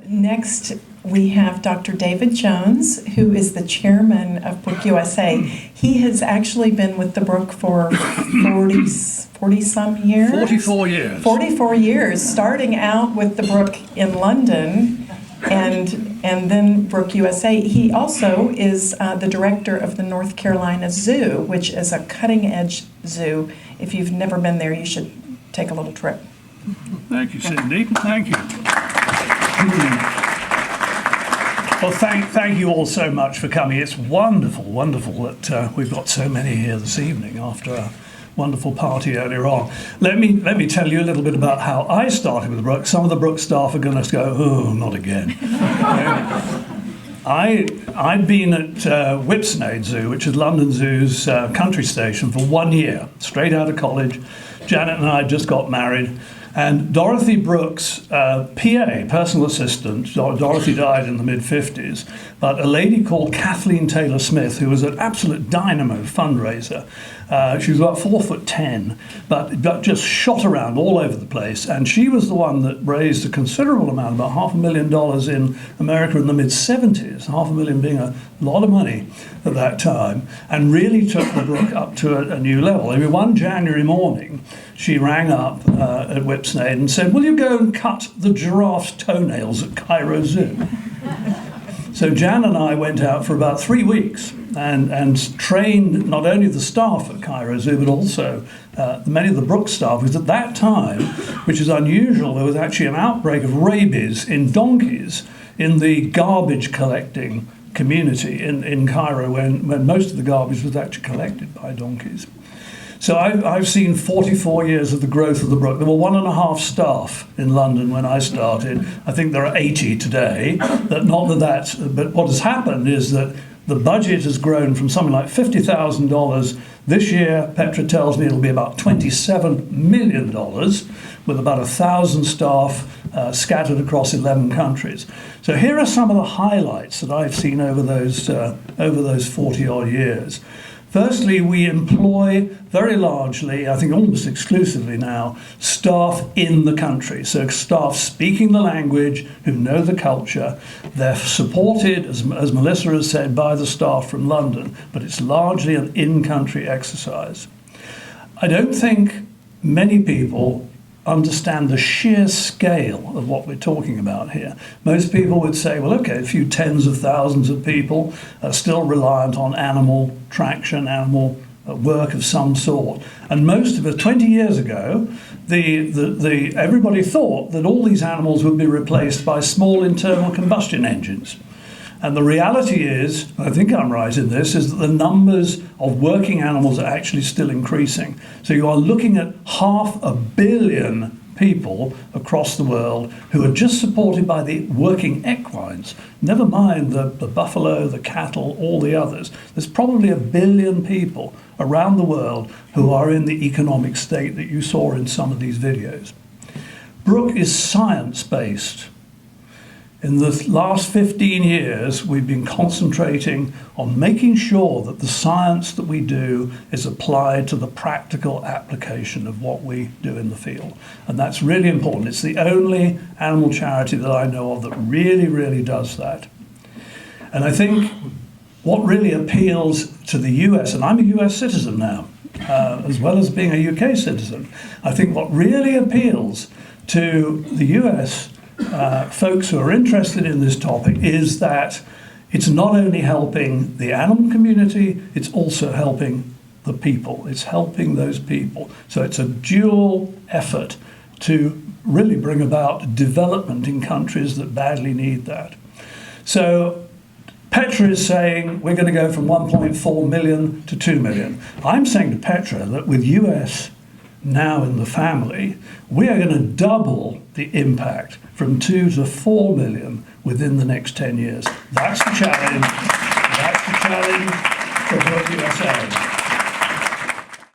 Next, we have Dr. David Jones, who is the chairman of Brook USA. He has actually been with the Brook for 40 some years. 44 years. 44 years, starting out with the Brook in London and then Brook USA. He also is the director of the North Carolina Zoo, which is a cutting-edge zoo. If you've never been there, you should take a little trip. Thank you, Cindy. Thank you. Well, thank you all so much for coming. It's wonderful that we've got so many here this evening after a wonderful party earlier on. Let me tell you a little bit about how I started with the Brook. Some of the Brook staff are going to go, oh, not again. I'd been at Whipsnade Zoo, which is London Zoo's country station, for 1 year, straight out of college. Janet and I just got married. And Dorothy Brooks, PA, personal assistant, Dorothy died in the mid-50s, but a lady called Kathleen Taylor Smith, who was an absolute dynamo fundraiser. She was about 4'10", but just shot around all over the place. And she was the one that raised a considerable amount, about $500,000 in America in the mid-70s, $500,000 being a lot of money at that time, and really took the Brook up to a new level. I mean, one January morning, she rang up at Whipsnade and said, will you go and cut the giraffe's toenails at Cairo Zoo? So Jan and I went out for about 3 weeks and trained not only the staff at Cairo Zoo, but also many of the Brook staff, because at that time, which is unusual, there was actually an outbreak of rabies in donkeys in the garbage collecting community in Cairo, when most of the garbage was actually collected by donkeys. So I've seen 44 years of the growth of the Brook. There were 1.5 staff in London when I started. I think there are 80 today. But what has happened is that the budget has grown from something like $50,000. This year, Petra tells me it'll be about $27 million, with about 1,000 staff scattered across 11 countries. So here are some of the highlights that I've seen over those 40-odd years. Firstly, we employ very largely, I think almost exclusively now, staff in the country. So staff speaking the language, who know the culture. They're supported, as Melissa has said, by the staff from London, but it's largely an in-country exercise. I don't think many people understand the sheer scale of what we're talking about here. Most people would say, well, okay, a few tens of thousands of people are still reliant on animal traction, animal work of some sort. And most of it, 20 years ago, everybody thought that all these animals would be replaced by small internal combustion engines. And the reality is, I think I'm right in this, is that the numbers of working animals are actually still increasing. So you are looking at 500 million people across the world who are just supported by the working equines. Never mind the buffalo, the cattle, all the others. There's probably 1 billion people around the world who are in the economic state that you saw in some of these videos. Brook is science-based. In the last 15 years, we've been concentrating on making sure that the science that we do is applied to the practical application of what we do in the field. And that's really important. It's the only animal charity that I know of that really, really does that. And I think what really appeals to the US, and I'm a US citizen now, as well as being a UK citizen, I think what really appeals to the US folks who are interested in this topic is that it's not only helping the animal community, it's also helping the people. It's helping those people. So it's a dual effort to really bring about development in countries that badly need that. So Petra is saying we're going to go from 1.4 million to 2 million. I'm saying to Petra that with US now in the family, we are going to double the impact from 2 to 4 million within the next 10 years. That's the challenge. That's the challenge for Brook USA.